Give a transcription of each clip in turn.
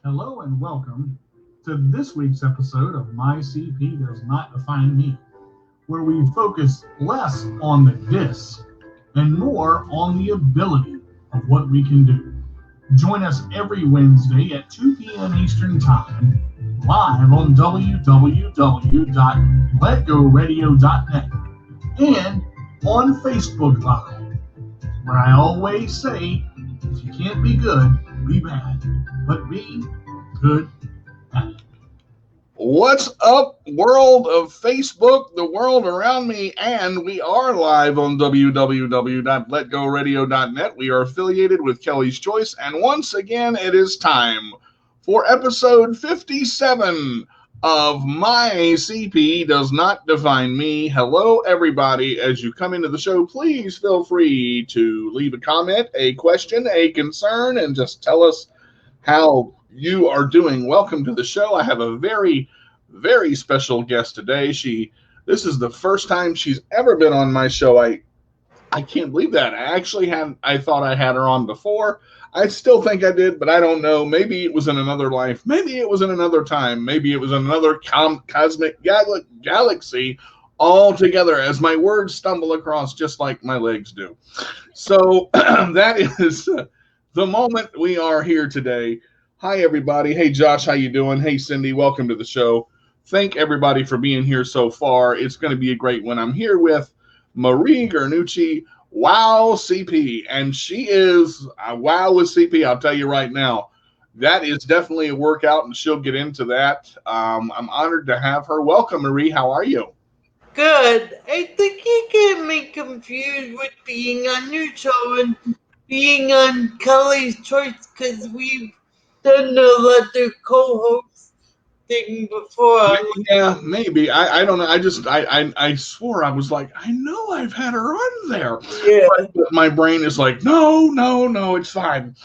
Hello and welcome to this week's episode of My CP Does Not Define Me, where we focus less on the dis and more on the ability of what we can do. Join us every Wednesday at 2 p.m. Eastern Time, live on www.letgoradio.net and on Facebook Live, where I always say, if you can't be good, be bad, but be good at it. What's up, world of Facebook, the world around me, and we are live on www.letgoradio.net. We are affiliated with Kelly's Choice, and once again, it is time for episode 57 of My CP Does Not Define Me. Hello, everybody. As you come into the show, please feel free to leave a comment, a question, a concern, and just tell us how you are doing. Welcome to the show. I have a very special guest today. This is the first time she's ever been on my show. I can't believe that. I thought I had her on before. I still think I did, but I don't know. Maybe it was in another life. Maybe it was in another time. Maybe it was in another cosmic galaxy altogether, as my words stumble across just like my legs do. So that is the moment we are here today. Hi, everybody. Hey, Josh, how you doing? Hey, Cindy, welcome to the show. Thank everybody for being here so far. It's going to be a great one. I'm here with Marie Garnucci, Wow CP, and she is wow with CP. I'll tell you right now, that is definitely a workout, and she'll get into that. I'm honored to have her. Welcome, Marie. How are you? Good. I think you get me confused with being on your show and being on Kelly's Choice because we've done a lot of co-host thing before. Yeah, maybe. I don't know. I swore I was like, I know I've had her on there. Yeah. But my brain is like, no, it's fine.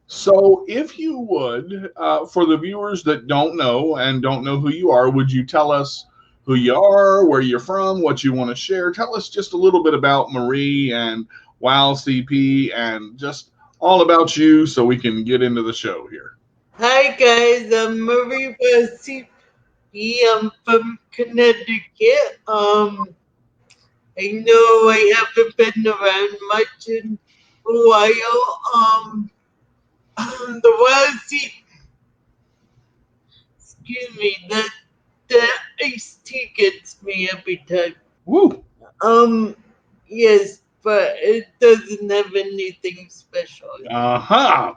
So if you would, for the viewers that don't know and don't know who you are, would you tell us who you are, where you're from, what you want to share? Tell us just a little bit about Marie and Wow CP and just all about you so we can get into the show here. Hi guys, I'm Marie Palsy. I'm from Connecticut. I know I haven't been around much in a while. The Wazzy, excuse me, the iced tea gets me every time. Woo! Yes, but it doesn't have anything special. Uh-huh.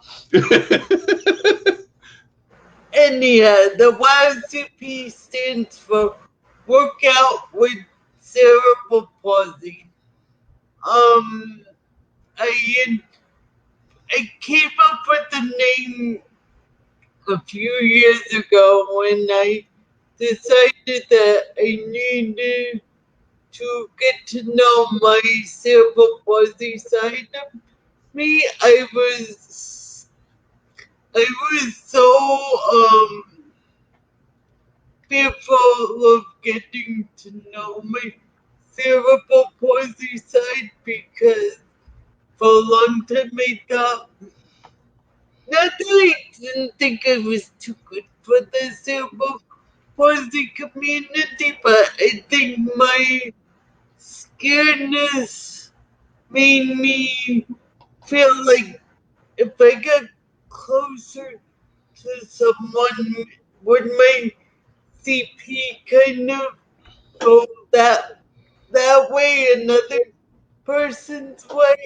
Anyhow, the YCP stands for Workout with Cerebral Palsy. Um, I I came up with the name a few years ago when I decided that I needed to get to know my cerebral palsy side of me. I was so fearful of getting to know my cerebral palsy side because for a long time I thought, not that I didn't think I was too good for the cerebral palsy community, but I think my scaredness made me feel like if I got closer to someone, would my CP kind of go that way, another person's way?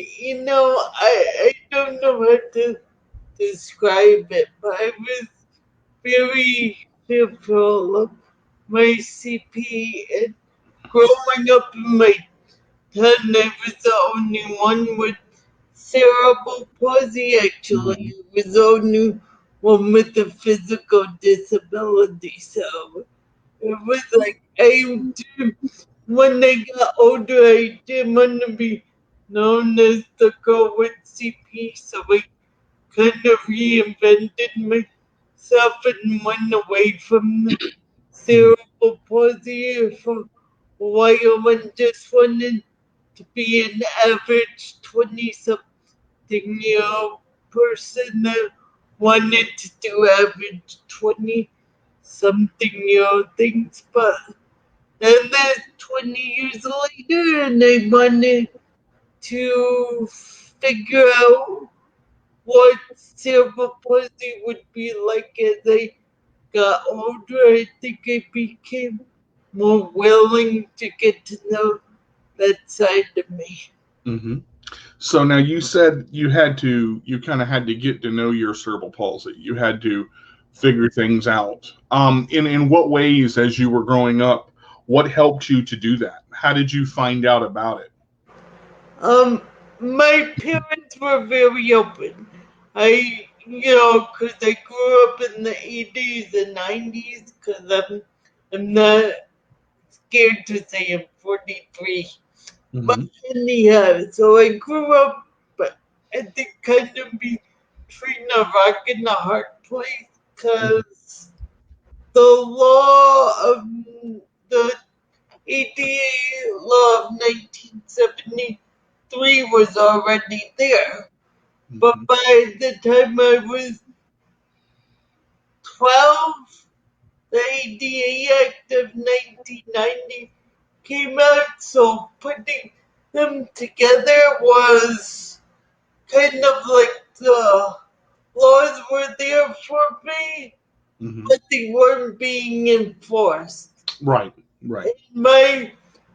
I don't know how to describe it, but I was very fearful of my CP, and growing up in my town, I was the only one with cerebral palsy. Actually, I was the only one with a physical disability, so it was like when I got older, I didn't want to be known as the girl with CP, so I kind of reinvented myself and went away from the cerebral palsy for a while and just wanted to be an average 20-something year old person that wanted to do average 20-something-year-old things, but and then 20 years later, and I wanted to figure out what cerebral palsy would be like as I got older. I think I became more willing to get to know that side of me. Mm-hmm. So now you said you kind of had to get to know your cerebral palsy. You had to figure things out. In what ways, as you were growing up, what helped you to do that? How did you find out about it? My parents were very open. Because I grew up in the 80s and 90s, because I'm not scared to say I'm 43. But Mm-hmm. anyhow, so I grew up, but I think kind of between a rock and a hard place, because the law of the ADA law of 1973 was already there. But Mm-hmm. by the time I was 12, the ADA Act of 1990 came out, so putting them together was kind of like the laws were there for me, Mm-hmm. but they weren't being enforced. Right. Right. My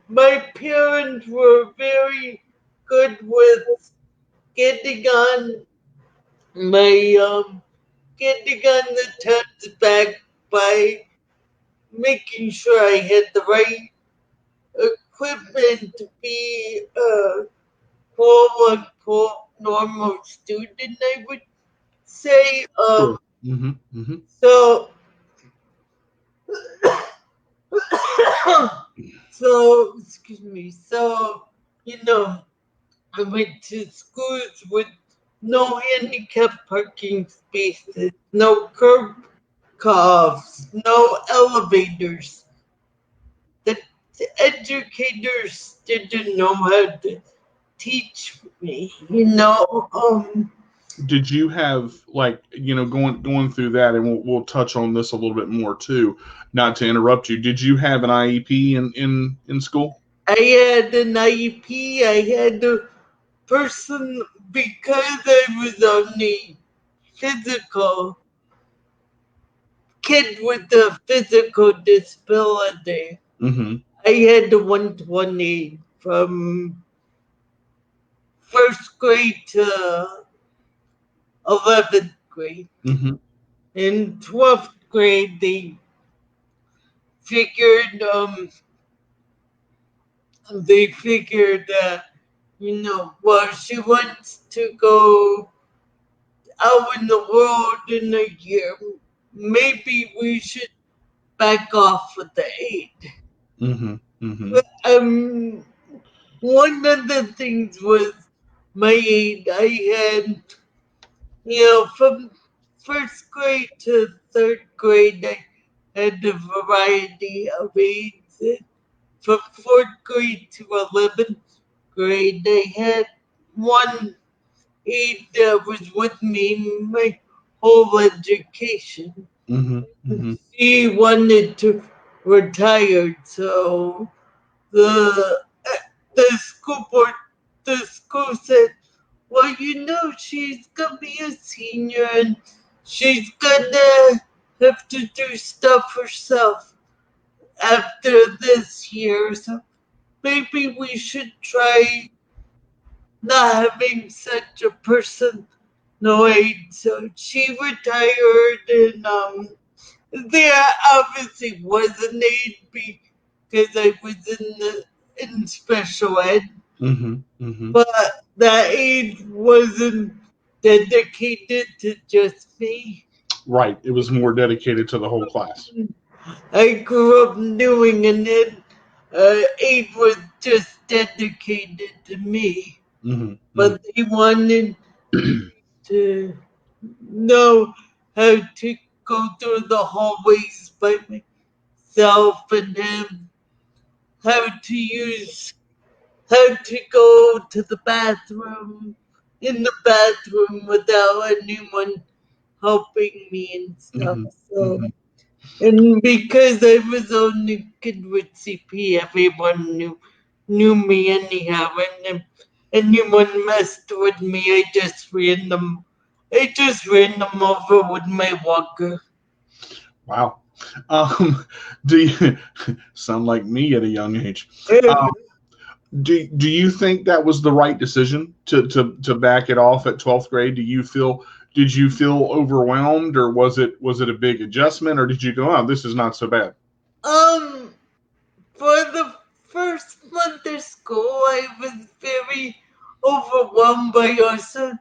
my parents were very good with getting on my getting on the times back by making sure I had the right equipment to be a quote unquote normal student, I would say. Sure. Mm-hmm. Mm-hmm. So so excuse me. So I went to schools with no handicap parking spaces, no curb cuffs, no elevators. The educators didn't know how to teach me. Did you have, like, going through that, and we'll touch on this a little bit more too, not to interrupt you. Did you have an IEP in school? I had an IEP. I had a person because I was only physical kid with a physical disability. Mm-hmm. I had a one-to-one aid from first grade to 11th grade. Mm-hmm. In 12th grade, figured figured that well, she wants to go out in the world in a year. Maybe we should back off with the aid. Mm-hmm. Mm-hmm. But, one of the things was my aid. I had, from first grade to third grade, I had a variety of aids. From fourth grade to 11th grade, I had one aide that was with me my whole education. Mm-hmm. Mm-hmm. She wanted to retire, so the the school board, the school said, "Well, she's gonna be a senior and she's gonna have to do stuff herself after this year, so maybe we should try not having such a person no aid." So she retired, and there obviously was an aid because I was in special ed, Mm-hmm. Mm-hmm. but that aid wasn't dedicated to just me. Right. It was more dedicated to the whole class. I grew up doing, and then aid was just dedicated to me. Mm-hmm. But they wanted to know how to go through the hallways by myself, and then how to go to the bathroom in the bathroom without anyone helping me and stuff. Mm-hmm. So, Mm-hmm. and because I was the only kid with CP, everyone knew me anyhow. And if anyone messed with me, I just ran them over with my walker. Wow. Do you sound like me at a young age? Um, do you think that was the right decision to back it off at 12th grade? Did you feel overwhelmed, or was it a big adjustment, or did you go, oh, this is not so bad? um, for the first month of school, I was very overwhelmed, but I also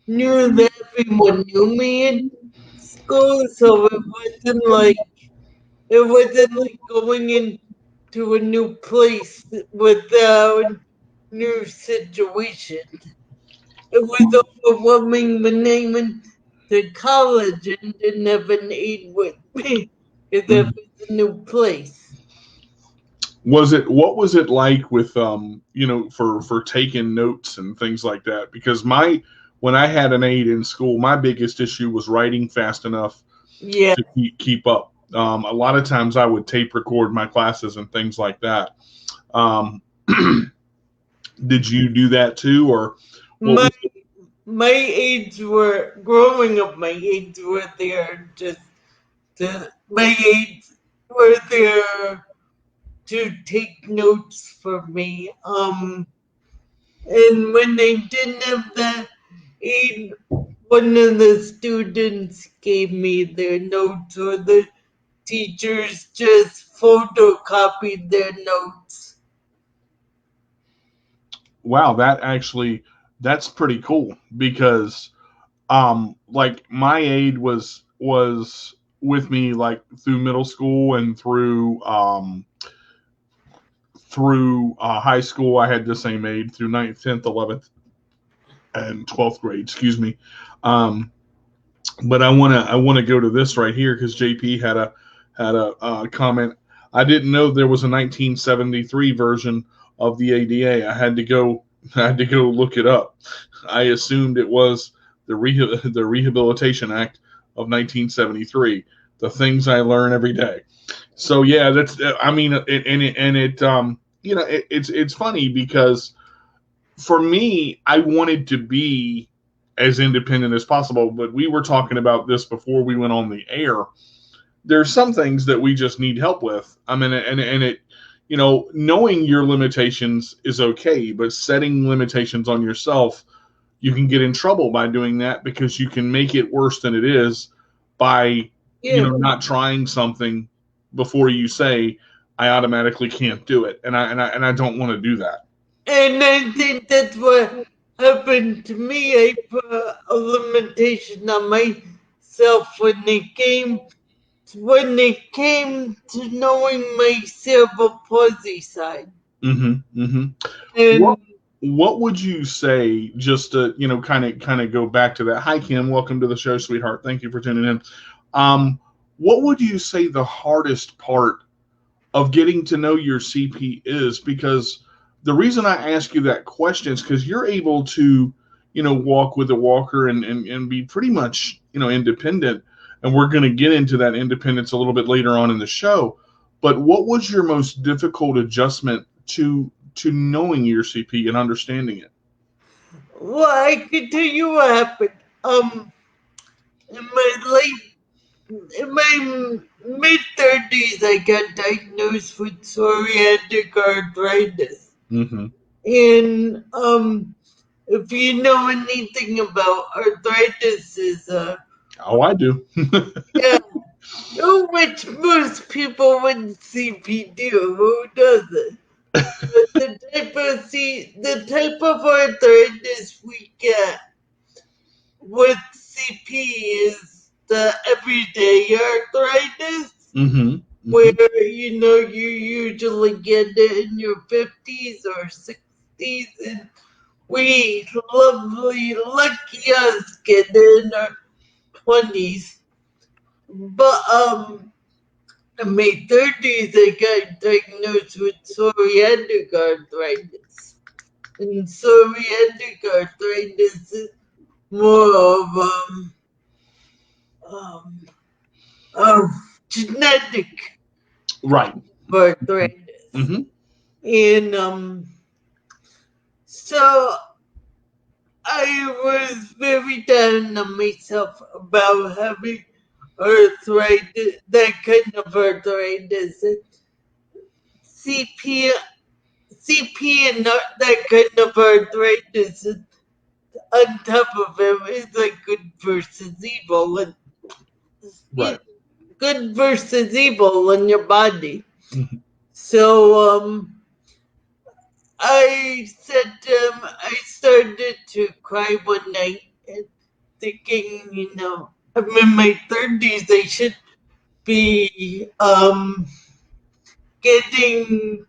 knew that everyone knew me in school, so it wasn't like going into a new place without new situation. It was overwhelming when I went to college and didn't have an aide with me because it Mhm. was a new place. What was it like with for taking notes and things like that? Because my when I had an aide in school, my biggest issue was writing fast enough Yeah. to keep up. A lot of times I would tape record my classes and things like that. Um, did you do that too, or what My was it? my aides were growing up. My aides were there just my aides were there to take notes for me. And when they didn't have that aid, one of the students gave me their notes, or the teachers just photocopied their notes. Wow, that's pretty cool because like my aide was with me like through middle school and through high school. I had the same aide through ninth, 10th, 11th, and 12th grade. Excuse me. Um, but I wanna go to this right here because JP had a comment. I didn't know there was a 1973 version of the ADA. I had to go look it up. I assumed it was the Rehabilitation Act of 1973. The things I learn every day. So yeah, that's I mean, it's funny because for me, I wanted to be as independent as possible. But we were talking about this before we went on the air. There's some things that we just need help with. I mean, and it, knowing your limitations is okay, but setting limitations on yourself, you can get in trouble by doing that because you can make it worse than it is by, Yeah. not trying something before you say, I automatically can't do it, and I don't want to do that. And I think that's what happened to me. I put a limitation on myself when it came to knowing my cerebral palsy side. Mm-hmm. Mm-hmm. And What would you say, just to kind of go back to that? Hi Kim, welcome to the show, sweetheart. Thank you for tuning in. Um, what would you say the hardest part of getting to know your CP is? Because the reason I ask you that question is because you're able to, walk with a walker and be pretty much, independent. And we're going to get into that independence a little bit later on in the show. But what was your most difficult adjustment to knowing your CP and understanding it? well, I can tell you what happened. In my in my mid 30s, I got diagnosed with psoriatic arthritis. Mm-hmm. And if you know anything about arthritis, is Oh, I do. yeah, which most people with CP do. Who doesn't? But the type of arthritis we get with CP is the everyday arthritis, Mm-hmm. Mm-hmm. where you usually get it in your 50s or 60s, and we lovely lucky us get it in our 20s. But in my 30s, I got diagnosed with psoriatic arthritis. And psoriatic arthritis is more of genetic Right. arthritis. Mm-hmm. And so I was very down on myself about having arthritis, that kind of arthritis. CP, CP and that kind of arthritis, on top of it, is like good versus evil. And Right. good versus evil in your body. Mhm. So I said I started to cry one night and thinking, I'm in my 30s, I should be getting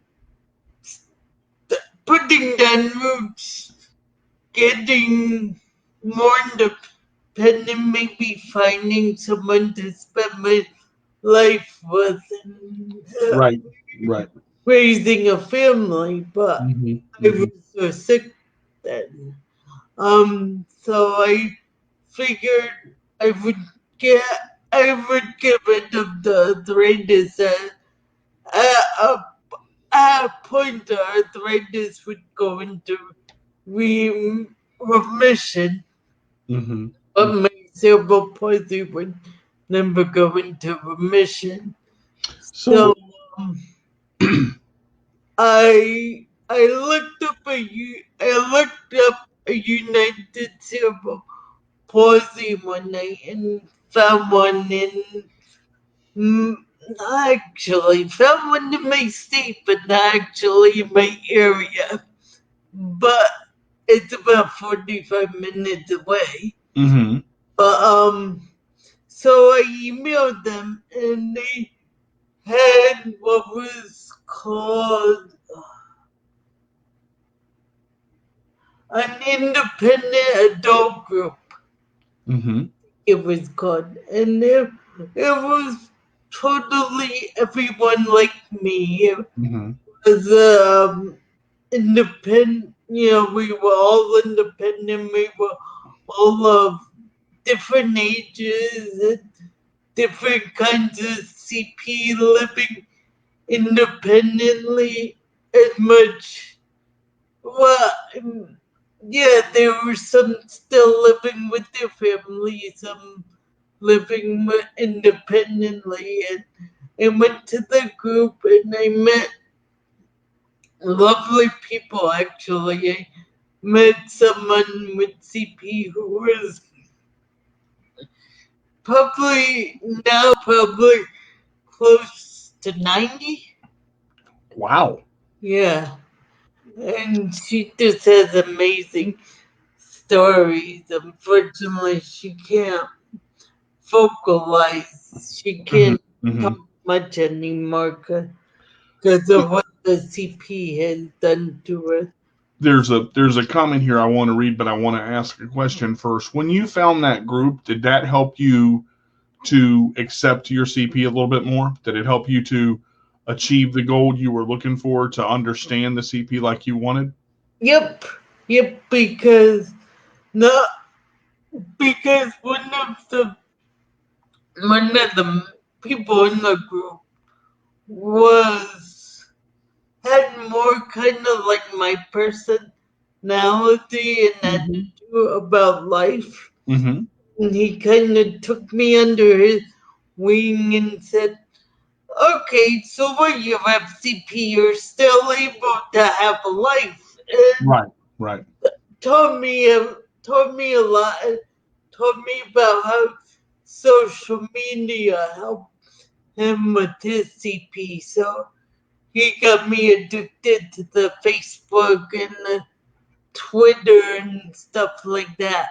putting down roots, getting more independent, maybe finding someone to spend my life with, and Right. Right. raising a family. But Mm-hmm. I Mm-hmm. was so sick then. So I figured I would get I would get rid of the arthritis. A, a point the arthritis would go into remission, Mm-hmm. but my cerebral palsy would never go into remission. So So, um, I looked up a United Cerebral Palsy one night and found one in mm, actually found one in my state, but not actually in my area. But it's about 45 minutes away. mm-hmm. But so I emailed them and they had what was called an independent adult group. Mm-hmm. It was called, and it was totally everyone like me. It Mm-hmm. was independent. We were all independent. We were all of different ages, and different kinds of CP, living independently as much. Well, yeah, there were some still living with their family, some living independently, and I went to the group and I met lovely people. Actually, I met someone with CP who was probably close to 90. Wow. Yeah, and she just has amazing stories. Unfortunately, she can't vocalize. She Mm-hmm. can't Mm-hmm. talk much anymore because of what the CP has done to her. There's a comment here I want to read, but I want to ask a question first. When you found that group, did that help you to accept your CP a little bit more? Did it help you to achieve the goal you were looking for, to understand the CP like you wanted? Yep, yep. No, because one of the people in the group was had more kind of like my personality and Mm-hmm. attitude about life. Mm-hmm. And he kind of took me under his wing and said, okay, so when you have CP, you're still able to have a life. And Right. Right. told me, told me a lot, told me about how social media helped him with his CP. So he got me addicted to the Facebook and the Twitter and stuff like that.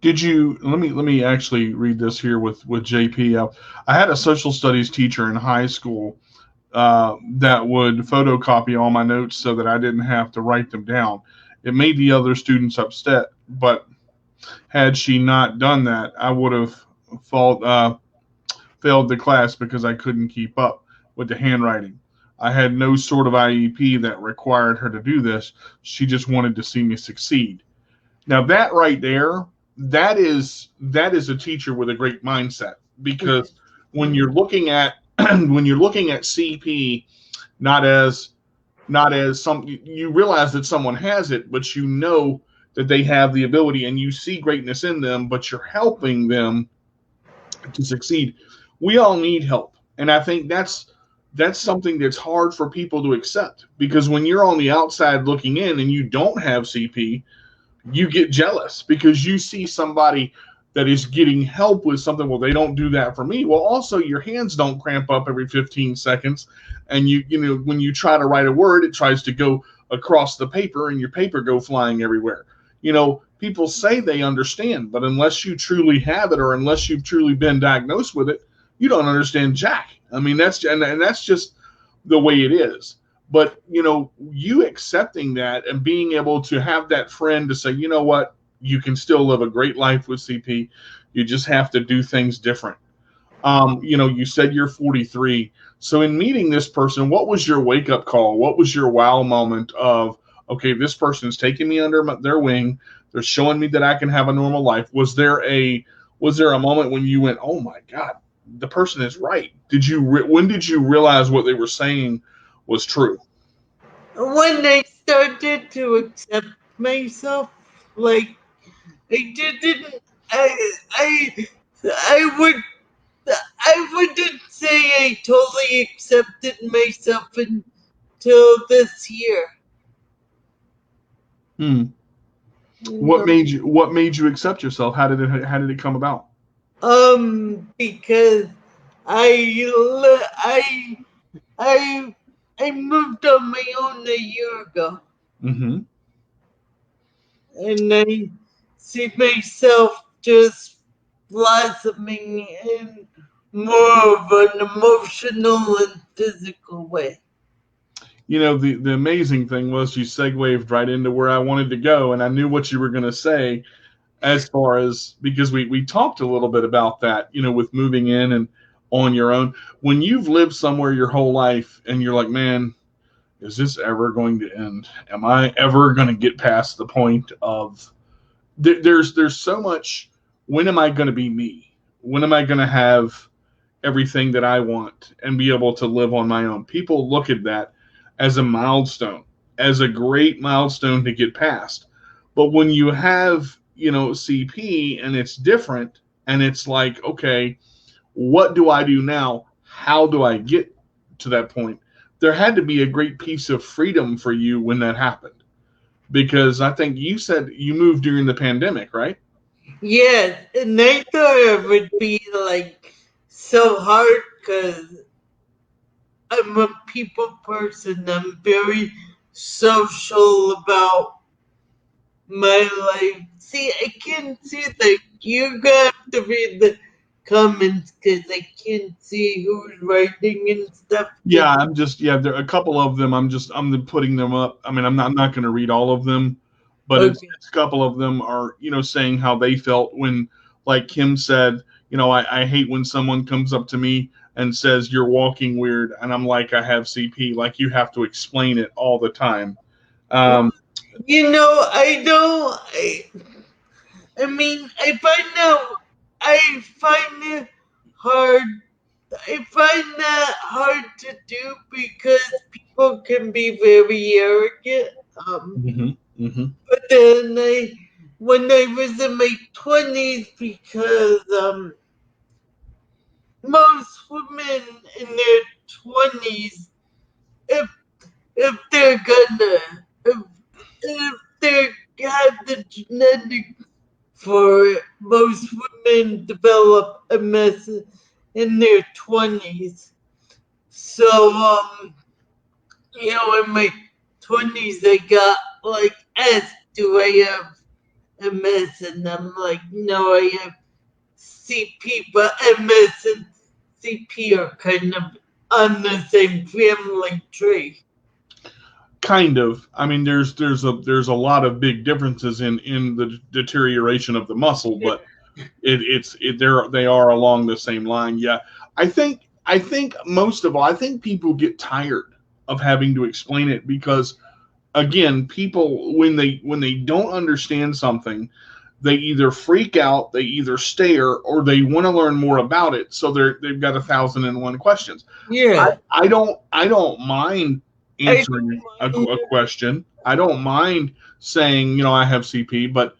Did you let me actually read this here with JP? I had a social studies teacher in high school that would photocopy all my notes so that I didn't have to write them down. It made the other students upset, but had she not done that, I would have fall, failed the class because I couldn't keep up with the handwriting. I had no sort of IEP that required her to do this. She just wanted to see me succeed. Now that right there, that is a teacher with a great mindset, because when you're looking at when you're looking at CP, not as some, you realize that someone has it, but you know that they have the ability and you see greatness in them, but you're helping them to succeed. We all need help. And I think that's something that's hard for people to accept, because when you're on the outside looking in and you don't have CP, you get jealous because you see somebody that is getting help with something. Well, they don't do that for me. Well, also your hands don't cramp up every 15 seconds. And you know, when you try to write a word, it tries to go across the paper and your paper go flying everywhere. You know, people say they understand, but unless you truly have it, or unless you've truly been diagnosed with it, you don't understand jack. I mean, that's just the way it is. But, you know, you accepting that and being able to have that friend to say, you know what, you can still live a great life with CP. You just have to do things different. You know, you said you're 43. So in meeting this person, what was your wake up call? What was your wow moment of, okay, this person's taking me under their wing. They're showing me that I can have a normal life. Was there a moment when you went, oh my God, the person is right? When did you realize what they were saying was true? When I started to accept myself, like I didn't, I, I would, I wouldn't say I totally accepted myself until this year. What made you accept yourself? How did it come about? Because I I moved on my own a year ago, Mm-hmm. and I see myself just blossoming in more of an emotional and physical way. You know, the amazing thing was you segued right into where I wanted to go, and I knew what you were going to say, as far as, because we talked a little bit about that, you know, with moving in and on your own. When you've lived somewhere your whole life and you're like, man, is this ever going to end? Am I ever going to get past the point of there's so much, when am I going to be me? When am I going to have everything that I want and be able to live on my own? People look at that as a milestone, as a great milestone to get past. But when you have, you know, CP and it's different, and it's like, okay, what do I do now? How do I get to that point? There had to be a great piece of freedom for you when that happened, because I think you said you moved during the pandemic, right? Yes, and I thought it would be like so hard because I'm a people person. I'm very social about my life. See, I can't see you got to read the comments because I can't see who's writing and stuff. Yeah, there are a couple of them. I'm putting them up. I mean, I'm not going to read all of them, but Okay. it's a couple of them are, you know, saying how they felt when, like Kim said, you know, I hate when someone comes up to me and says you're walking weird, and I'm like, I have CP. Like, you have to explain it all the time. Um, You know, I don't. I mean, I find it hard. I find that hard to do because people can be very arrogant. mhm, mhm. But then when I was in my 20s, because most women in their 20s, if if they're gonna, if they have the genetics for it, most women develop a mess in their 20s. So, you know, in my 20s, I got like asked, do I have MS? And I'm like, no, I have CP, but MS and CP are kind of on the same family tree. Kind of. I mean, there's a lot of big differences in the deterioration of the muscle, but they are along the same line. Yeah, I think most of all, I think people get tired of having to explain it, because again, people, when they don't understand something, they either freak out, they either stare, or they want to learn more about it. So they've got 1,001 questions. Yeah. I don't mind I answering don't mind. a question. I don't mind saying, I have CP, but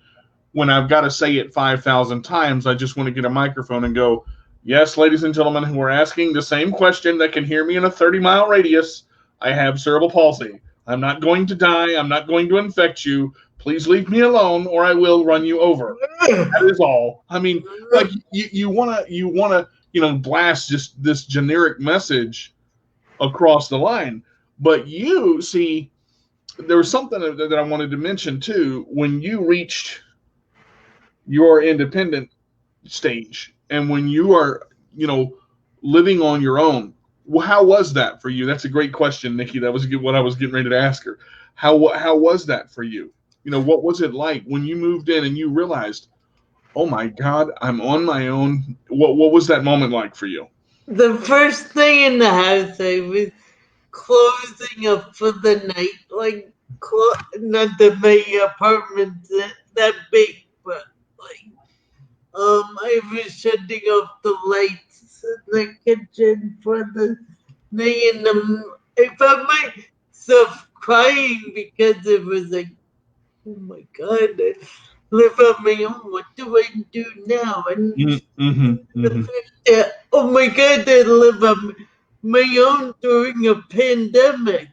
when I've got to say it 5,000 times, I just want to get a microphone and go, yes, ladies and gentlemen who are asking the same question that can hear me in a 30-mile radius, I have cerebral palsy. I'm not going to die. I'm not going to infect you. Please leave me alone or I will run you over. That is all. I mean, like you want to blast just this generic message across the line. But you see, there was something that I wanted to mention too. When you reached your independent stage and when you are, living on your own, how was that for you? That's a great question, Nikki. That was what I was getting ready to ask her. How was that for you? What was it like when you moved in and you realized, oh my God, I'm on my own? What was that moment like for you? The first thing in the house, I was closing up for the night. Like, not that my apartment's that big, but like, I was shutting off the lights in the kitchen for the thing, and I found myself crying because it was like, oh my God, I live on my own. What do I do now? And Mm-hmm, the mm-hmm. fact that, oh my God, I live on my own during a pandemic.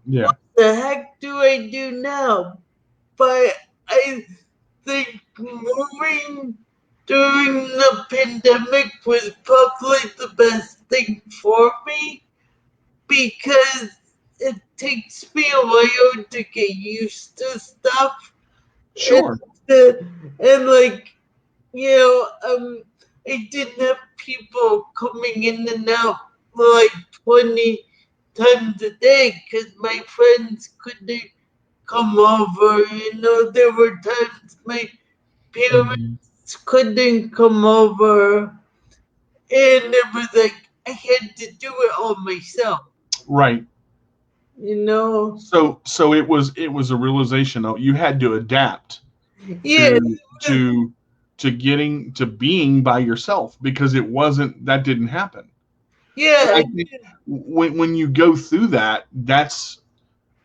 Yeah. What the heck do I do now? But I think moving during the pandemic was probably the best thing for me because it takes me a while to get used to stuff. And, Sure. and like, you know, I didn't have people coming in and out like 20 times a day because my friends couldn't come over. There were times my Mhm. parents couldn't come over, and it was like I had to do it all myself. Right. You know? So it was a realization though you had to adapt Yeah, to getting to being by yourself because that didn't happen. And yeah, I think when you go through that, that's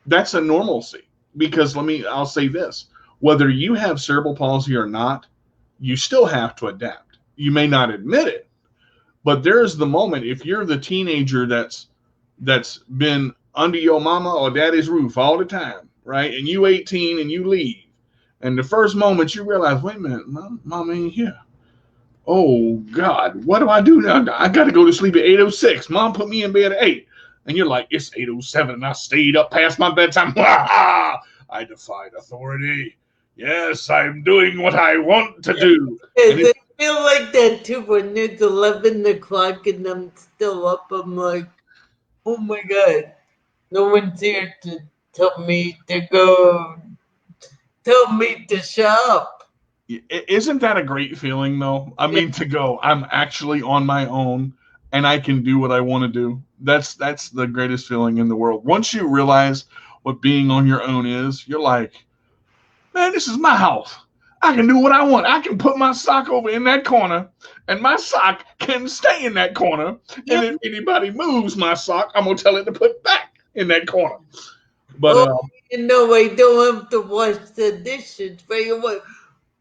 a normalcy. Because I'll say this: whether you have cerebral palsy or not, you still have to adapt. You may not admit it, but there's the moment if you're the teenager that's been under your mama or daddy's roof all the time, right? And you 18 and you leave, and the first moment you realize, wait a minute, mom ain't here. Oh God, what do I do now? I got to go to sleep at 8:06. Mom put me in bed at 8, and you're like, it's 8:07, and I stayed up past my bedtime. I defied authority. Yes, I'm doing what I want to do. And yes, I feel like that too when it's 11 o'clock and I'm still up. I'm like, oh my God, no one's here to tell me to go, tell me to shop. isn't that a great feeling, though? I mean, to go, I'm actually on my own, and I can do what I want to do. That's the greatest feeling in the world. Once you realize what being on your own is, you're like, man, this is my house. I can do what I want. I can put my sock over in that corner, and my sock can stay in that corner. And Yep. if anybody moves my sock, I'm gonna tell it to put back in that corner. But Oh, I don't have to wash the dishes right away.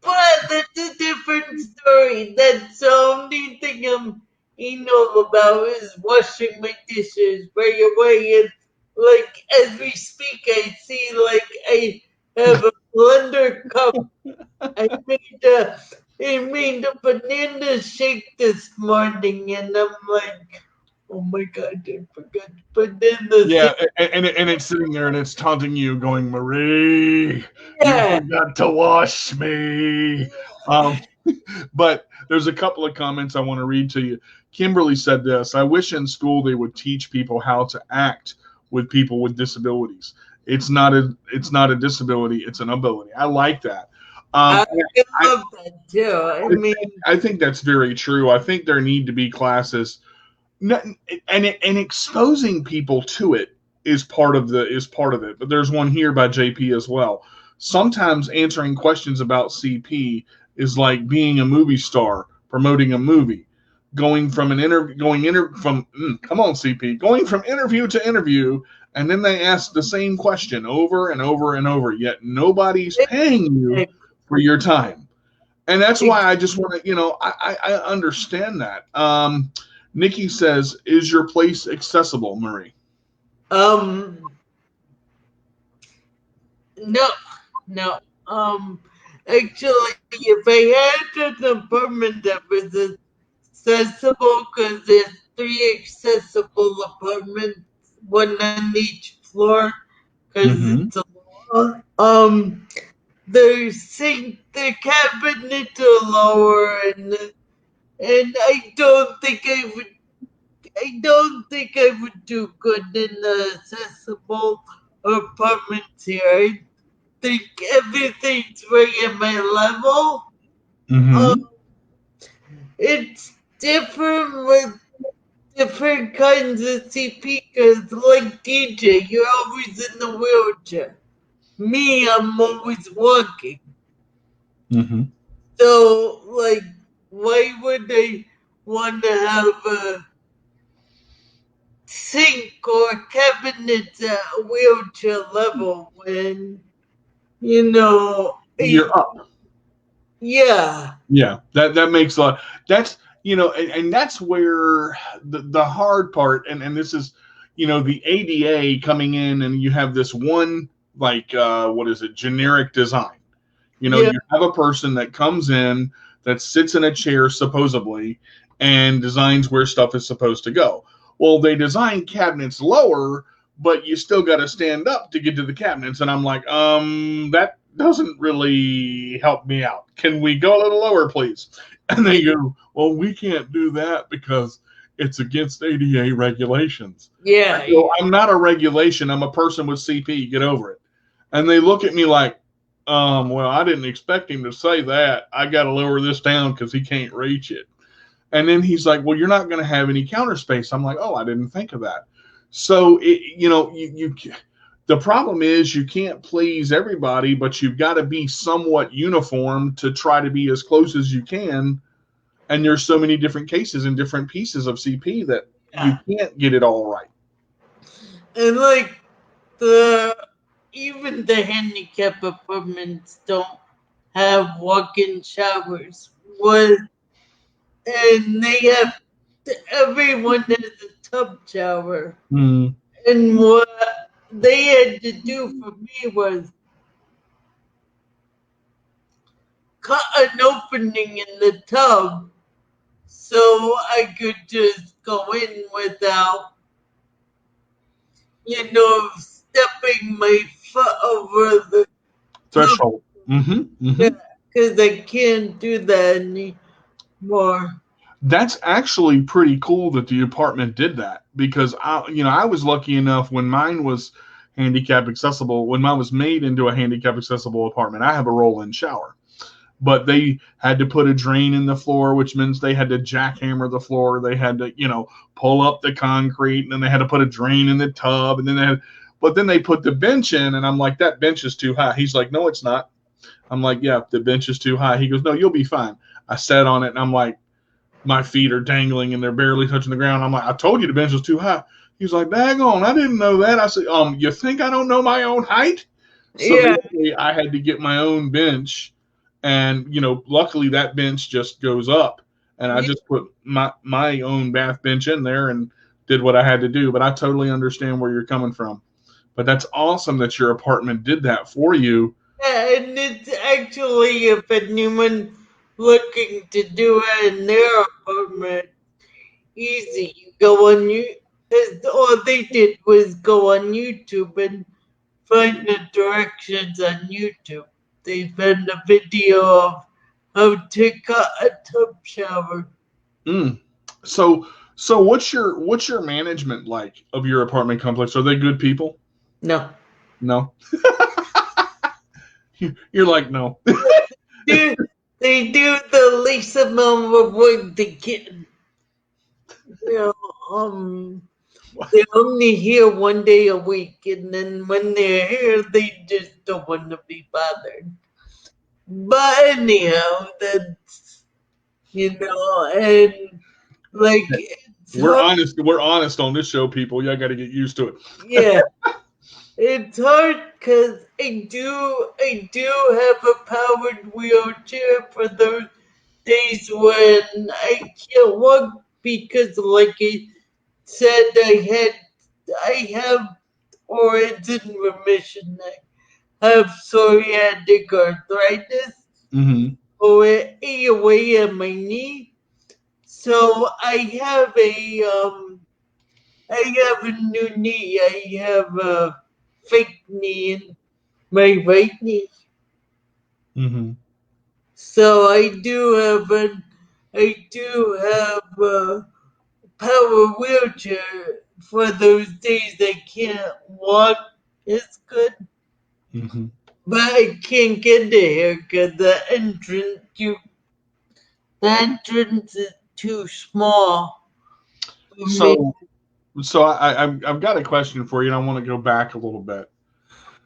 But that's a different story. That's the only thing about is washing my dishes right away. And like as we speak, I see like I have a blender cup. I made a I made a banana shake this morning, and I'm like, oh my God, I forgot to put in the yeah, and it's sitting there and it's taunting you, going, Marie, you yeah. forgot to wash me. Um, but there's a couple of comments I want to read to you. Kimberly said this: I wish in school they would teach people how to act with people with disabilities. It's not a disability, it's an ability. I like that. I I, love that too. I I, mean, I think that's very true. I think there need to be classes, and exposing people to it is part of it. But there's one here by JP as well. sometimes answering questions about CP is like being a movie star promoting a movie, going from an interview, come on CP, going from interview to interview, and then they ask the same question over and over and over. Yet nobody's paying you for your time, and that's why I just want to, I understand that. Nikki says, "Is your place accessible, Marie?" No. Actually, if I had an apartment that was accessible, because there's 3 accessible apartments, one on each floor, because it's a law. The cabinets are lower, and I don't think I would do good in the accessible apartments here. I think everything's right at my level. It's different with different kinds of CP, because like DJ, you're always in the wheelchair. Me, I'm always walking. So, like, why would I want to have a sink or cabinet at a wheelchair level when, You're up. Yeah. Yeah, that makes a lot. That's and that's where the hard part, and this is, the ADA coming in, and you have this one, like, what is it, generic design. You have a person that comes in, that sits in a chair supposedly, and designs where stuff is supposed to go. Well, they design cabinets lower, but you still got to stand up to get to the cabinets, and I'm like, that doesn't really help me out. Can we go a little lower, please? And they go, well, we can't do that because it's against ADA regulations. Yeah. I'm not a regulation. I'm a person with CP. Get over it. And they look at me like, well, I didn't expect him to say that. I got to lower this down because he can't reach it. And then he's like, well, you're not going to have any counter space. I'm like, oh, I didn't think of that. So, the problem is you can't please everybody, but you've got to be somewhat uniform to try to be as close as you can. And there's so many different cases and different pieces of CP that you can't get it all right. And like even the handicap apartments don't have walk-in showers. And they have everyone has a tub shower. And what they had to do for me was cut an opening in the tub so I could just go in without, stepping my foot over the threshold. Because I can't do that anymore. That's actually pretty cool that the apartment did that, because I was lucky enough when mine was handicap accessible, when mine was made into a handicap accessible apartment. I have a roll-in shower, but they had to put a drain in the floor, which means they had to jackhammer the floor. They had to, pull up the concrete, and then they had to put a drain in the tub, and then they put the bench in, and I'm like, that bench is too high. He's like, no, it's not. I'm like, yeah, the bench is too high. He goes, no, you'll be fine. I sat on it, and I'm like, my feet are dangling and they're barely touching the ground. I'm like, I told you the bench was too high. He's like, daggone, I didn't know that. I said, you think I don't know my own height? So basically I had to get my own bench, and luckily that bench just goes up, and I just put my own bath bench in there and did what I had to do. But I totally understand where you're coming from. But that's awesome that your apartment did that for you. Yeah, and it's actually, if anyone looking to do it in their apartment, easy. You go on all they did was go on YouTube and find the directions on YouTube. They found a video of how to cut a tub shower. So what's your management like of your apartment complex? Are they good people? No. You're like, no. They do the least amount of work they can. They're only here 1 day a week, and then when they're here, they just don't want to be bothered. But anyhow, that's, and like it's We're hard. honest. We're honest on this show, people. Y'all got to get used to it. Yeah, it's hard because I do have a powered wheelchair for those days when I can't walk because, like I said, I have, or it's in remission. I have psoriatic arthritis, Mm-hmm. or it ate away at my knee. So I have a new knee. I have a fake knee in my right knee. Mm-hmm. So I do have a power wheelchair for those days I can't walk. It's good, Mm-hmm. but I can't get there because the entrance is too small for me. So, I've got a question for you, and I want to go back a little bit.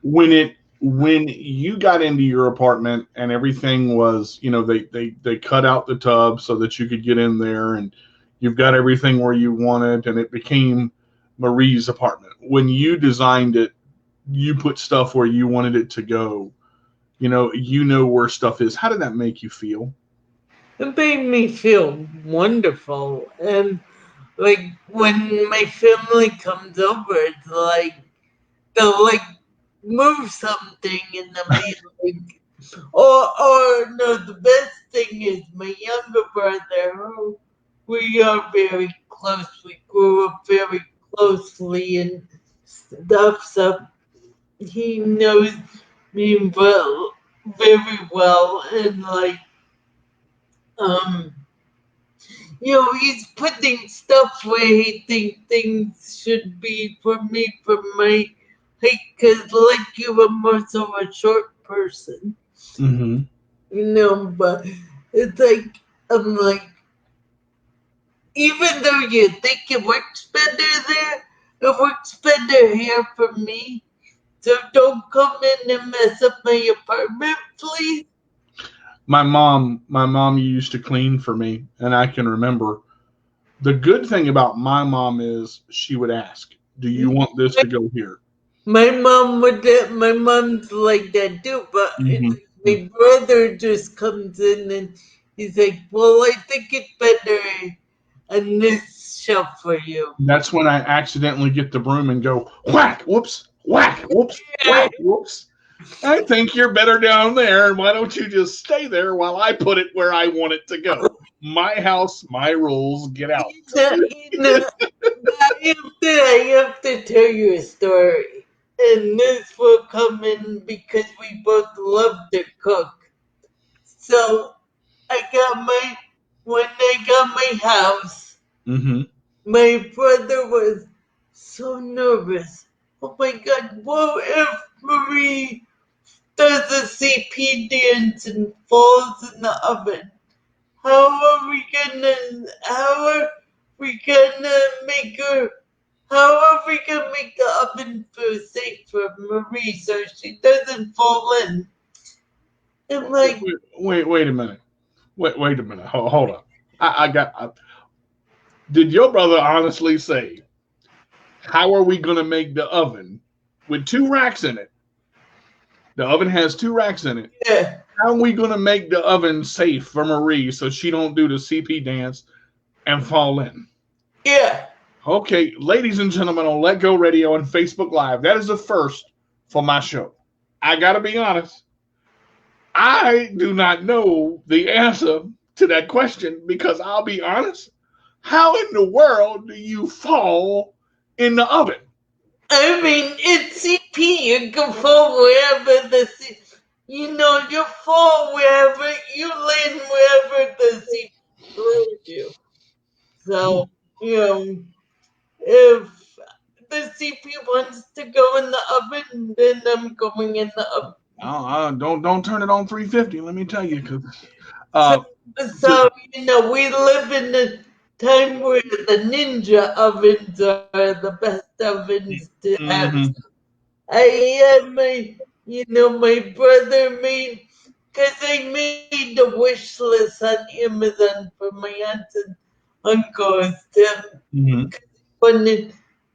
When you got into your apartment and everything was, they cut out the tub so that you could get in there, and you've got everything where you wanted, and it became Marie's apartment. When you designed it, you put stuff where you wanted it to go. Where stuff is. How did that make you feel? It made me feel wonderful, and like when my family comes over, it's like they'll like move something and they'll be like, or no, the best thing is my younger brother, who we are very close. We grew up very closely and stuff, so he knows me very well, and like um he's putting stuff where he thinks things should be for me for my height, because like you, I'm more so a short person, Mm-hmm. but it's like, I'm like, even though you think it works better there, it works better here for me. So don't come in and mess up my apartment, please. My mom used to clean for me, and I can remember. The good thing about my mom is she would ask, "Do you want this to go here?" My mom's like that too, but it's Mm-hmm. like my brother just comes in and he's like, well, I think it's better on this shelf for you. That's when I accidentally get the broom and go whack, whoops, whack, whoops, Yeah, whack, whoops. I think you're better down there, and why don't you just stay there while I put it where I want it to go? My house, my rules, get out. but I have to tell you a story. And this will come in because we both love to cook. So I got my, when I got my house, Mm-hmm. my brother was so nervous. Oh my God, what if Marie does a CP dance and falls in the oven? How are we gonna make her, how are we gonna make the oven feel safe for Marie so she doesn't fall in? I'm like, Wait a minute. Wait a minute. Hold on. I got. Did your brother honestly say, "How are we going to make the oven with two racks in it? The oven has two racks in it. yeah, How are we going to make the oven safe for Marie so she don't do the CP dance and fall in?" yeah. Okay, ladies and gentlemen on Let Go Radio and Facebook Live, that is the first for my show. I got to be honest. I do not know the answer to that question because I'll be honest. How in the world do you fall in the oven? I mean, it's CP. You can fall wherever you fall wherever, you land wherever the CP throws you. So, you know, if the CP wants to go in the oven, then I'm going in the oven. Don't turn it on 350. Let me tell you, because So, uh, to, so we live in the time where the ninja ovens are the best ovens to have. Mm-hmm. I had my brother made, because I made a wish list on Amazon for my aunts and uncles to Mm-hmm. wanted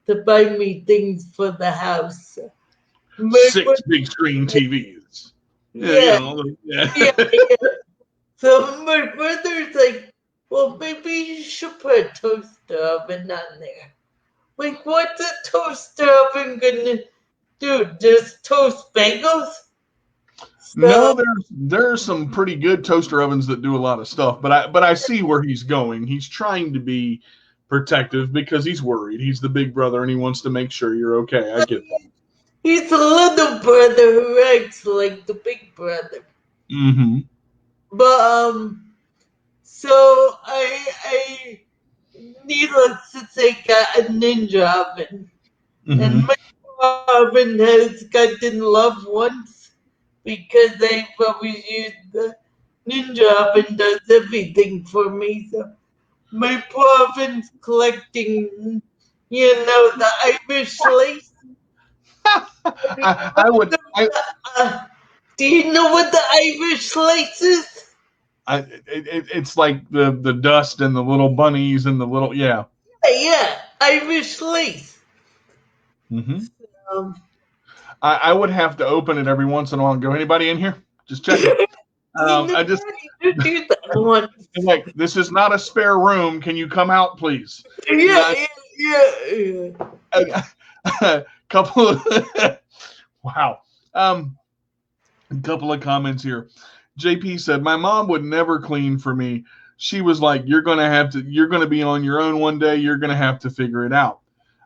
to buy me things for the house. My 6 brother, big screen TVs. Yeah, yeah, yeah. yeah, yeah. So my brother's like, well, maybe you should put a toaster oven on there. Like, what's a toaster oven gonna do? Just toast bagels? No, So, there's some pretty good toaster ovens that do a lot of stuff, but I see where he's going. He's trying to be protective because he's worried. He's the big brother and he wants to make sure you're okay. I get that. he's a little brother who acts like the big brother. Mm-hmm. But, so I needless to say, got a ninja oven. And Mm-hmm. my oven has gotten love once because I've always used the ninja oven does everything for me. So my oven's collecting, the Irish lace. Do you I, know I what would the, uh, do you know what the Irish lace is? it's like the dust and the little bunnies and the little yeah. Yeah, Irish lace. Mm-hmm. Um, I would have to open it every once in a while and go, anybody in here? Just checking. I just you do that one. I'm like, this is not a spare room. Can you come out, please? Yeah, Not yeah. a couple of wow. A couple of comments here. JP said, my mom would never clean for me. She was like, you're gonna be on your own one day. You're gonna have to figure it out.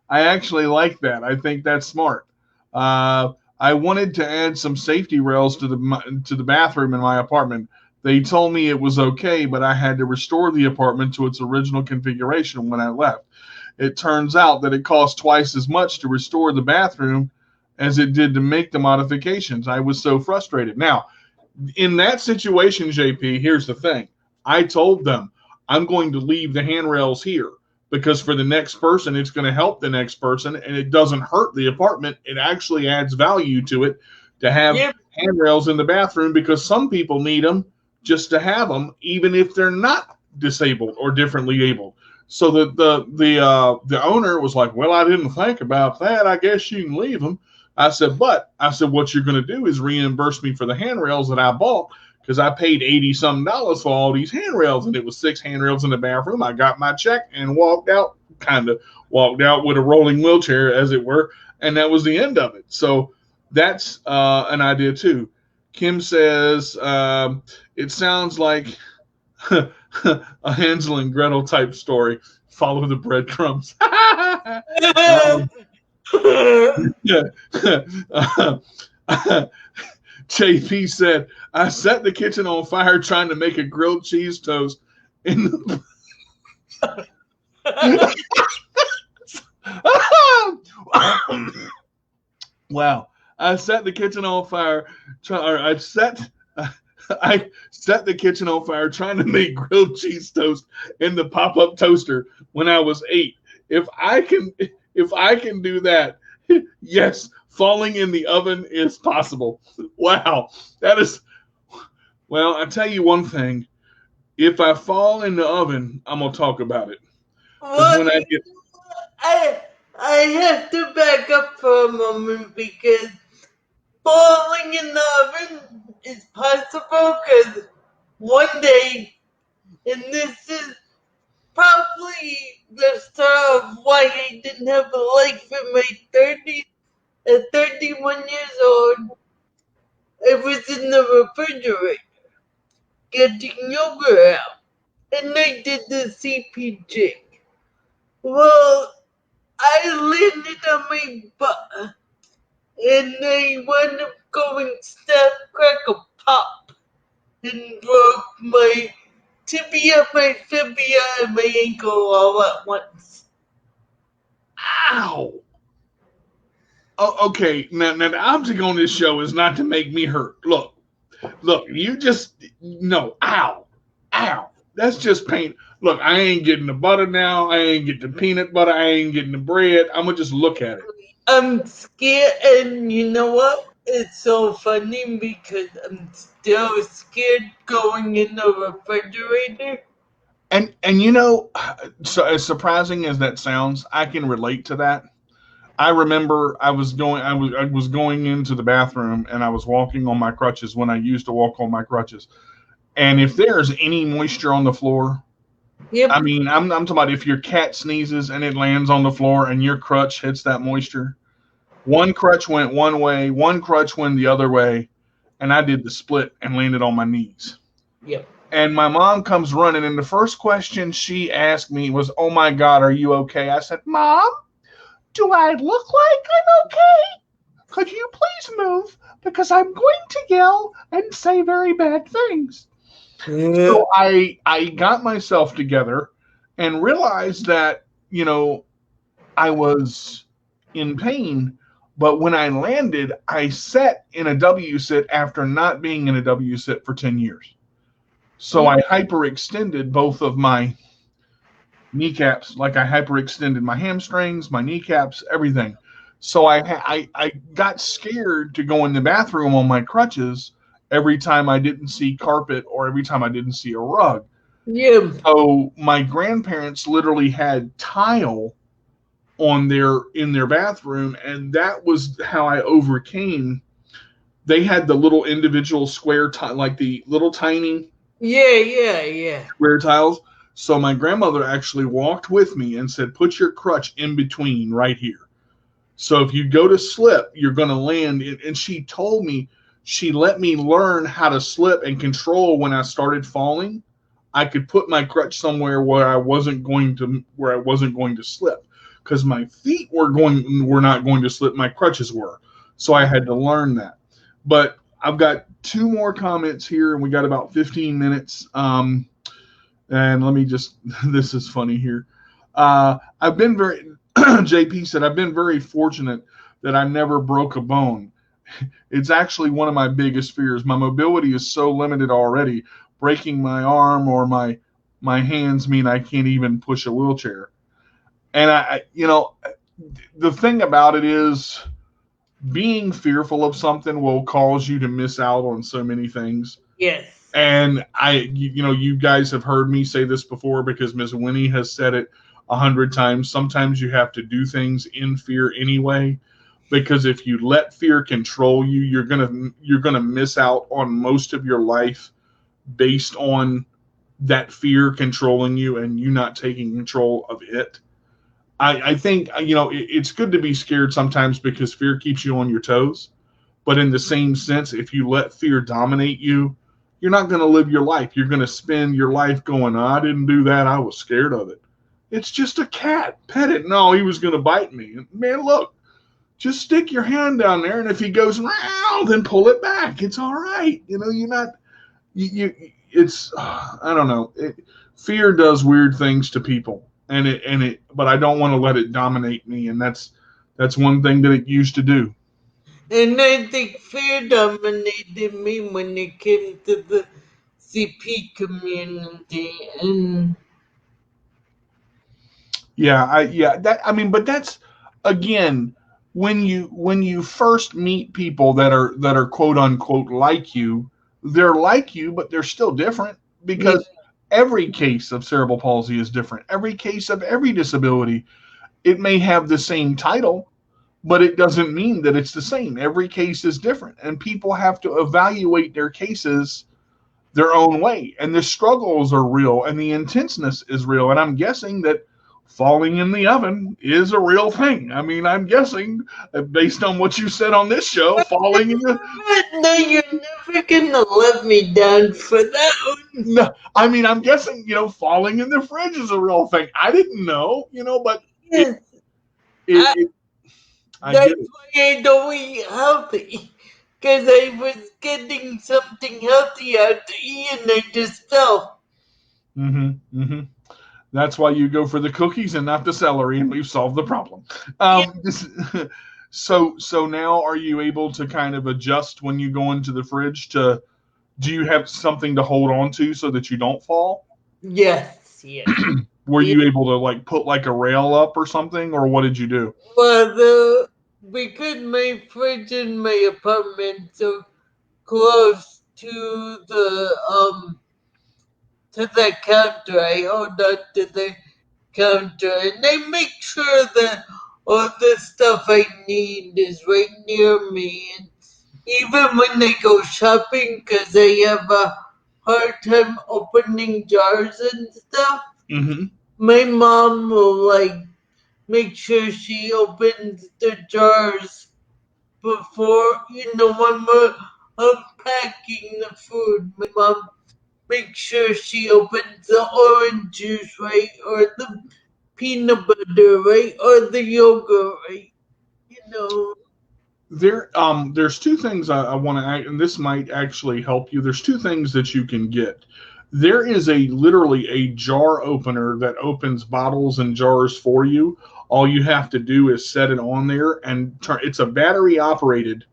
I actually like that. I think that's smart. I wanted to add some safety rails to the bathroom in my apartment. They told me it was okay, but I had to restore the apartment to its original configuration when I left. It turns out that it cost twice as much to restore the bathroom as it did to make the modifications. I was so frustrated. Now, in that situation, JP, here's the thing. I told them I'm going to leave the handrails here because for the next person, it's going to help the next person and it doesn't hurt the apartment. It actually adds value to it to have Yep. handrails in the bathroom because some people need them just to have them, even if they're not disabled or differently abled. So the owner was like, well, I didn't think about that. I guess you can leave them. I said, what you're going to do is reimburse me for the handrails that I bought because I paid $80 for all these handrails, and it was 6 handrails in the bathroom. I got my check and walked out with a rolling wheelchair, as it were, and that was the end of it. So that's an idea too. Kim says it sounds like a Hansel and Gretel type story. Follow the breadcrumbs. Yeah. JP said, I set the kitchen on fire trying to make a grilled cheese toast. In the... Wow. I set the kitchen on fire. I set the kitchen on fire trying to make grilled cheese toast in the pop-up toaster when I was 8. If I can do that, yes, falling in the oven is possible. Wow. That is well, I tell you one thing. If I fall in the oven, I'm gonna talk about it. Because Well, when I get I I have to back up for a moment because falling in the oven is possible because one day, and this is probably the start of why I didn't have a life in my 30s. At 31 years old, I was in the refrigerator getting yogurt out, and I did the CPJ. Well, I landed on my butt, and I wound up going snap, crackle, pop, and broke my tibia, my fibia, and my ankle all at once. ow. Oh, okay, now the object on this show is not to make me hurt. Look, you just no, ow, ow. That's just pain. Look, I ain't getting the butter now. I ain't getting the peanut butter. I ain't getting the bread. I'm gonna just look at it. I'm scared, and you know what? It's so funny because I'm still scared going in the refrigerator. And you know, so as surprising as that sounds, I can relate to that. I remember I was going into the bathroom and I was walking on my crutches when I used to walk on my crutches. And if there's any moisture on the floor, I Yep, mean, I'm talking about if your cat sneezes and it lands on the floor and your crutch hits that moisture. One crutch went one way, one crutch went the other way, and I did the split and landed on my knees. yep. And my mom comes running, and the first question she asked me was, "Oh my God, are you okay?" I said, "Mom, do I look like I'm okay? Could you please move? Because I'm going to yell and say very bad things." So I got myself together and realized that, I was in pain. But when I landed, I sat in a W sit after not being in a W sit for 10 years. So I hyperextended both of my kneecaps, like I hyperextended my hamstrings, my kneecaps, everything. So I got scared to go in the bathroom on my crutches every time I didn't see carpet or every time I didn't see a rug. Yeah. So my grandparents literally had tile on in their bathroom, and that was how I overcame. They had the little individual square tile, like the little tiny Yeah. square tiles. So my grandmother actually walked with me and said, "Put your crutch in between right here. So if you go to slip, you're going to land." And she told me, she let me learn how to slip and control when I started falling. I could put my crutch somewhere where I wasn't going to slip, because my feet were not going to slip. My crutches were. So I had to learn that. But I've got two more comments here, and we got about 15 minutes. And let me just, this is funny here. I've been very, JP said, I've been very fortunate that I never broke a bone. It's actually one of my biggest fears. My mobility is so limited already. Breaking my arm or my hands mean I can't even push a wheelchair. And the thing about it is, being fearful of something will cause you to miss out on so many things. Yes. And you guys have heard me say this before because Ms. Winnie has said it 100 times. Sometimes you have to do things in fear anyway, because if you let fear control you, you're gonna miss out on most of your life based on that fear controlling you and you not taking control of it. I think it's good to be scared sometimes because fear keeps you on your toes. But in the same sense, if you let fear dominate you, you're not going to live your life. You're going to spend your life going, "I didn't do that. I was scared of it. It's just a cat. Pet it." No, he was going to bite me. Man, look, just stick your hand down there, and if he goes round, then pull it back. It's all right. You're not. It's I don't know. Fear does weird things to people, but I don't want to let it dominate me, and that's one thing that it used to do. And I think fear dominated me when it came to the CP community. And But that's, again, when you first meet people that are quote unquote like you, they're like you, but they're still different, yeah, because every case of cerebral palsy is different. Every case of every disability, it may have the same title, but it doesn't mean that it's the same. Every case is different, and people have to evaluate their cases their own way. And the struggles are real, and the intenseness is real. And I'm guessing that falling in the oven is a real thing. I mean, I'm guessing, based on what you said on this show, falling in the. no, you're never gonna let me down for that one. No, I mean, I'm guessing, falling in the fridge is a real thing. I didn't know, but Yes, it I that's get it. why I don't eat healthy. Because I was getting something healthy out to eat and I just fell. Mm-hmm. Mm-hmm. That's why you go for the cookies and not the celery, and we've solved the problem. Yeah. So now, are you able to kind of adjust when you go into the fridge? Do you have something to hold on to so that you don't fall? Yes. Were Yeah. you able to like put like a rail up or something, or what did you do? Well, because my fridge in my apartment so close to the counter, I hold on to the counter and I make sure that all the stuff I need is right near me. And even when I go shopping, because I have a hard time opening jars and stuff, Mm-hmm. my mom will like make sure she opens the jars before, when we're unpacking the food. My mom makes sure she opens the orange juice right, or the peanut butter right, or the yogurt right. You know. There's two things I want to, and this might actually help you. There's two things that you can get. There is literally a jar opener that opens bottles and jars for you. All you have to do is set it on there and turn. It's a battery operated.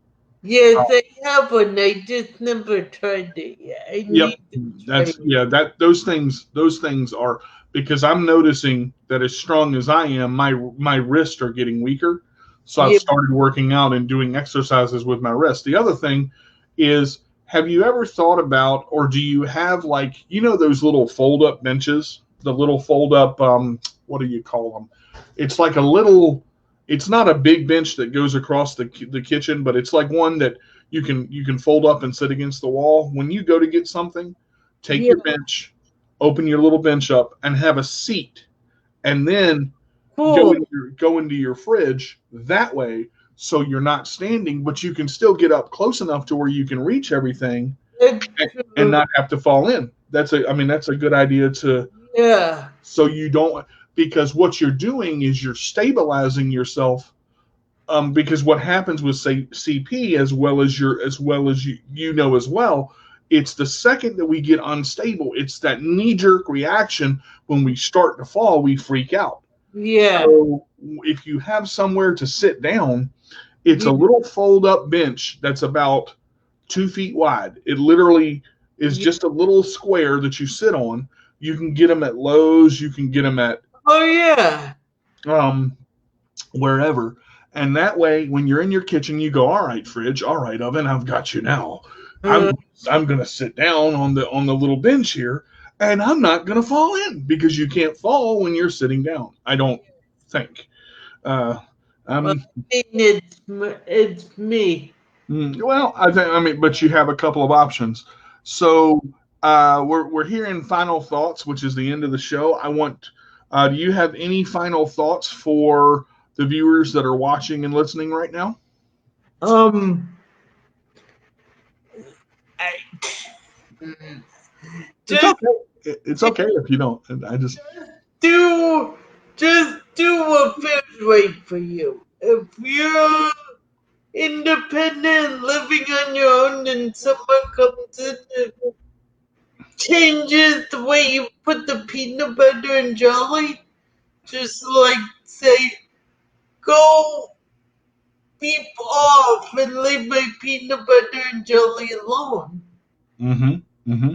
Yes, I have one. I just never tried it yet. I Yep, need to try that's it. yeah. That those things are, because I'm noticing that as strong as I am, my wrists are getting weaker. So I've Yeah, started working out and doing exercises with my wrists. The other thing is, have you ever thought about, or do you have, like, those little fold up benches, the little fold up, what do you call them? It's like a little. It's not a big bench that goes across the kitchen, but it's like one that you can fold up and sit against the wall. When you go to get something, take yeah, your bench, open your little bench up, and have a seat, and then cool. go into your fridge that way. So you're not standing, but you can still get up close enough to where you can reach everything That's and true. not have to fall in. That's a good idea to, Yeah, so you don't, because what you're doing is you're stabilizing yourself. Because what happens with, say, CP, as well as you as well, it's the second that we get unstable, it's that knee jerk reaction. When we start to fall, we freak out. yeah, So if you have somewhere to sit down, it's a yeah, little fold up bench that's about 2 feet wide. It literally is yeah. just a little square that you sit on. You can get them at Lowe's. You can get them at Oh yeah. um, wherever. And that way, when you're in your kitchen, you go, "All right, fridge. All right, oven. I've got you now. Uh, I'm I'm gonna sit down on the little bench here, and I'm not gonna fall in, because you can't fall when you're sitting down. I don't think. Uh, I I'm think it's me. well. I mean, but you have a couple of options. So we're hearing final thoughts, which is the end of the show. I want. Do you have any final thoughts for the viewers that are watching and listening right now? Um, I It's just okay. It's okay if you don't. I just do just do what feels right for you. If you're independent, living on your own, and someone comes in and changes the way you put the peanut butter and jelly, just like say, go beep off and leave my peanut butter and jelly alone. mm-hmm, mm-hmm.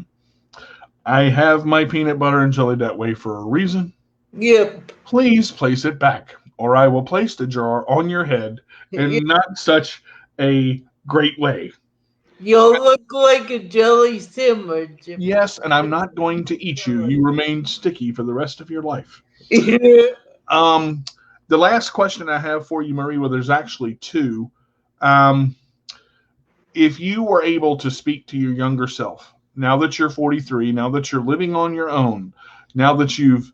I have my peanut butter and jelly that way for a reason. Yep. Please place it back, or I will place the jar on your head Y- in not such a great way. You'll look like a jelly sandwich if you Yes, and I'm not going to eat you. jelly. You remain sticky for the rest of your life. Yeah. Um, the last question I have for you, Marie, well, there's actually two. Um, if you were able to speak to your younger self, now that you're 43, now that you're living on your own, now that you've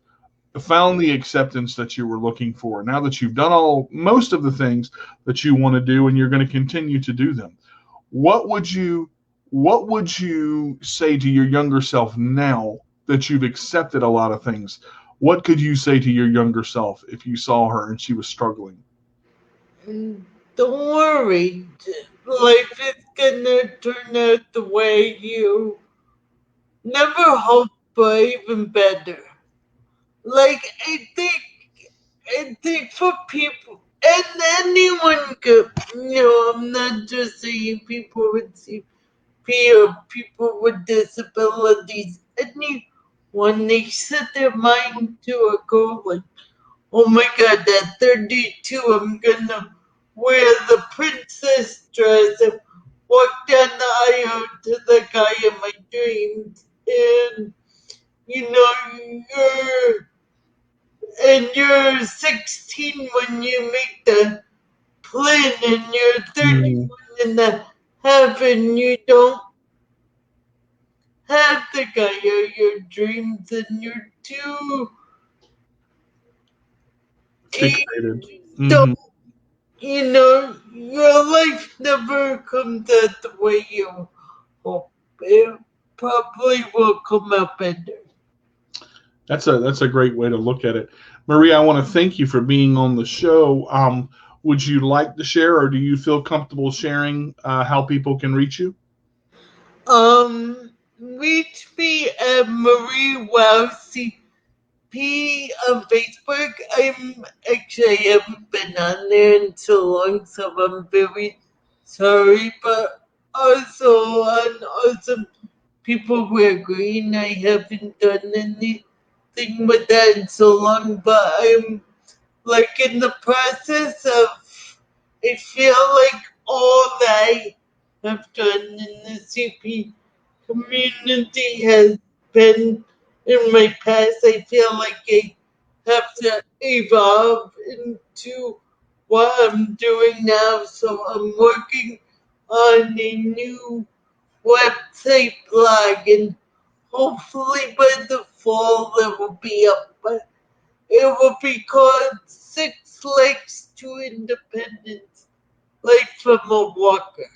found the acceptance that you were looking for, now that you've done most of the things that you want to do, and you're going to continue to do them, what would you what would you say to your younger self now that you've accepted a lot of things? What could you say to your younger self if you saw her and she was struggling? And don't worry, life is gonna turn out the way you never hoped, but even better. Like I think for people, and anyone could, I'm not just saying people with CP or people with disabilities. Anyone when they set their mind to a goal, like, oh my god, at 32, I'm gonna wear the princess dress and walk down the aisle to the guy in my dreams. And, you know, you're 16 when you make the plan, and you're 31 in the heaven. You don't have the guy of your dreams, and you're too Fixated. so, you know, your life never comes out the way you hope. It probably will come out better. That's a great way to look at it. Marie, I want to thank you for being on the show. Would you like to share, or do you feel comfortable sharing how people can reach you? Reach me at Marie Wowsy P on Facebook. I haven't been on there in so long, so I'm very sorry. But also on Awesome People Wear Green, I haven't done anything with that in so long. But I'm like in the process of. I feel like all that I have done in the CP community has been in my past. I feel like I have to evolve into what I'm doing now. So I'm working on a new website blog, and hopefully by the fall it will be up. But it will be called Six Legs to Independence, like from a walker.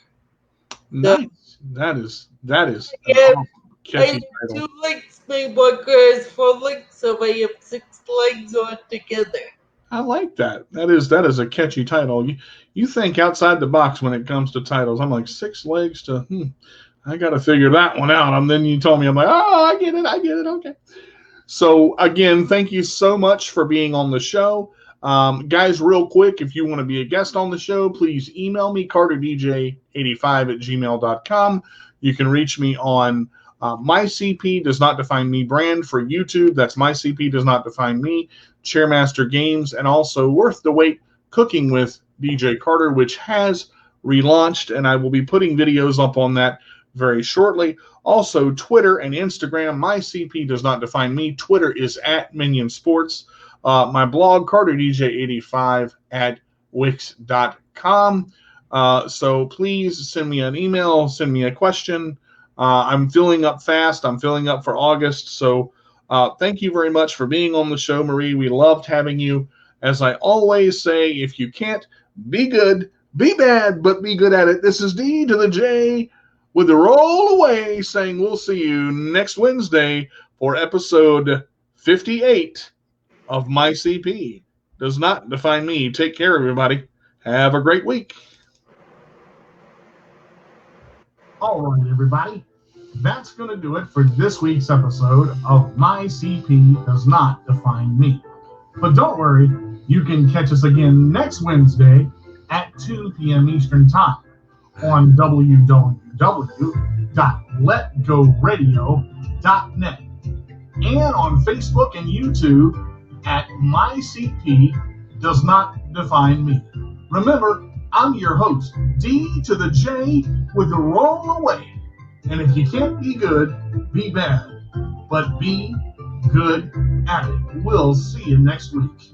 Nice. That is an Yeah, awesome, I catchy have title. 2 legs, my walker has 4 legs, so I have 6 legs altogether. I like that. That is a catchy title. You think outside the box when it comes to titles. I'm like 6 legs to. I got to figure that one out. And then you told me, I'm like, oh, I get it. Okay. So again, thank you so much for being on the show. Guys, real quick, if you want to be a guest on the show, please email me, carterdj85@gmail.com. You can reach me on My CP Does Not Define Me brand for YouTube. That's My CP Does Not Define Me, Chairmaster Games, and also Worth the Wait Cooking with DJ Carter, which has relaunched, and I will be putting videos up on that very shortly. Also, Twitter and Instagram. My CP Does Not Define Me. Twitter is at Minion Sports. My blog, CarterDJ85 at Wix.com. So please send me an email, send me a question. I'm filling up fast. I'm filling up for August. So thank you very much for being on the show, Marie. We loved having you. As I always say, if you can't be good, be bad, but be good at it. This is D to the J with the roll away, saying we'll see you next Wednesday for episode 58 of My CP Does Not Define Me. Take care, everybody. Have a great week. All right, everybody. That's going to do it for this week's episode of My CP Does Not Define Me. But don't worry, you can catch us again next Wednesday at 2 p.m. Eastern Time on www.letgoradio.net and on Facebook and YouTube at My CP Does Not Define Me. Remember, I'm your host, D to the J with the roll away. And if you can't be good, be bad, but be good at it. We'll see you next week.